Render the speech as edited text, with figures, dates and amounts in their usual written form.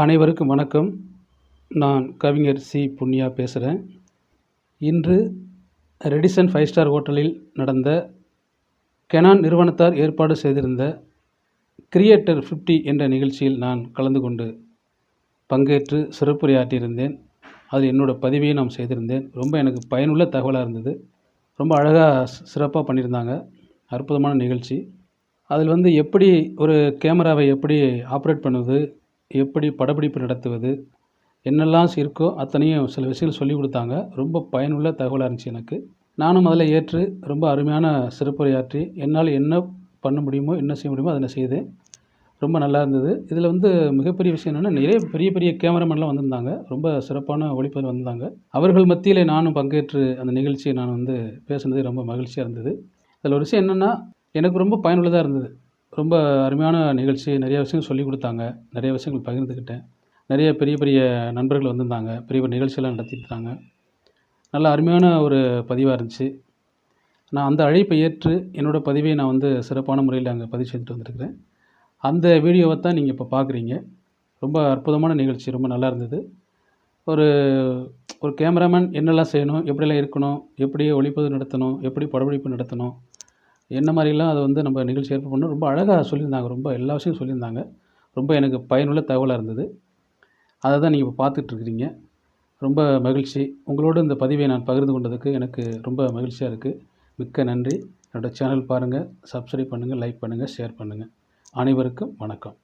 அனைவருக்கும் வணக்கம். நான் கவிஞர் சி. புண்ணியா பேசுகிறேன். இன்று ரெடிசன் 5 ஸ்டார் ஹோட்டலில் நடந்த கெனான் நிறுவனத்தார் ஏற்பாடு செய்திருந்த கிரியேட்டர் 50 என்ற நிகழ்ச்சியில் நான் கலந்து கொண்டு பங்கேற்று சிறப்புரையாற்றியிருந்தேன். அதில் என்னோடய பதிவையும் நான் செய்திருந்தேன். ரொம்ப எனக்கு பயனுள்ள தகவலாக இருந்தது. ரொம்ப அழகாக சிறப்பாக பண்ணியிருந்தாங்க. அற்புதமான நிகழ்ச்சி. அதில் எப்படி ஒரு கேமராவை எப்படி ஆப்ரேட் பண்ணுவது, எப்படி படப்பிடிப்பு நடத்துவது, என்னெல்லாம் இருக்கோ அத்தனையும் சில விஷயங்கள் சொல்லிக் கொடுத்தாங்க. ரொம்ப பயனுள்ள தகவலாக இருந்துச்சு எனக்கு. நானும் அதில் ஏற்று ரொம்ப அருமையான சிறப்புரையாற்றி என்னால் என்ன பண்ண முடியுமோ, என்ன செய்ய முடியுமோ அதை நான் செய்தேன். ரொம்ப நல்லா இருந்தது. இதில் மிகப்பெரிய விஷயம் என்னென்னா, நிறைய பெரிய பெரிய கேமராமேன்லாம் வந்திருந்தாங்க. ரொம்ப சிறப்பான ஒளிப்பதிவு வந்திருந்தாங்க. அவர்கள் மத்தியில் நானும் பங்கேற்று அந்த நிகழ்ச்சியை நான் பேசுனது ரொம்ப மகிழ்ச்சியாக இருந்தது. அதில் ஒரு விஷயம் என்னென்னா, எனக்கு ரொம்ப பயனுள்ளதாக இருந்தது. ரொம்ப அருமையான நிகழ்ச்சி. நிறைய விஷயங்கள் சொல்லிக் கொடுத்தாங்க. நிறைய விஷயங்கள் பகிர்ந்துக்கிட்டேன். நிறைய பெரிய பெரிய நண்பர்கள் வந்திருந்தாங்க. பெரிய பெரிய நிகழ்ச்சியெல்லாம் நடத்தியிருந்தாங்க. நல்ல அருமையான ஒரு பதிவாக இருந்துச்சு. நான் அந்த அழைப்பை ஏற்று என்னோடய பதிவை நான் சிறப்பான முறையில் அங்கே பதிவு செய்துட்டு வந்திருக்கிறேன். அந்த வீடியோவை தான் நீங்கள் இப்போ பார்க்குறீங்க. ரொம்ப அற்புதமான நிகழ்ச்சி. ரொம்ப நல்லா இருந்தது. ஒரு ஒரு கேமராமேன் என்னெல்லாம் செய்யணும், எப்படிலாம் இருக்கணும், எப்படி ஒளிப்பதிவு நடத்தணும், எப்படி படப்பிடிப்பு நடத்தணும், என்ன மாதிரிலாம் அதை நம்ம நிகழ்ச்சி ஏற்பாடு பண்ணணும், ரொம்ப அழகாக சொல்லியிருந்தாங்க. ரொம்ப எல்லா விஷயமும் சொல்லியிருந்தாங்க. ரொம்ப எனக்கு பயனுள்ள தகவலாக இருந்தது. அதை தான் நீங்கள் இப்போ பார்த்துட்ருக்கிறீங்க. ரொம்ப மகிழ்ச்சி. உங்களோடு இந்த பதிவை நான் பகிர்ந்து கொண்டதுக்கு எனக்கு ரொம்ப மகிழ்ச்சியாக இருக்குது. மிக்க நன்றி. என்னோடய சேனல் பாருங்கள், சப்ஸ்கிரைப் பண்ணுங்கள், லைக் பண்ணுங்கள், ஷேர் பண்ணுங்கள். அனைவருக்கும் வணக்கம்.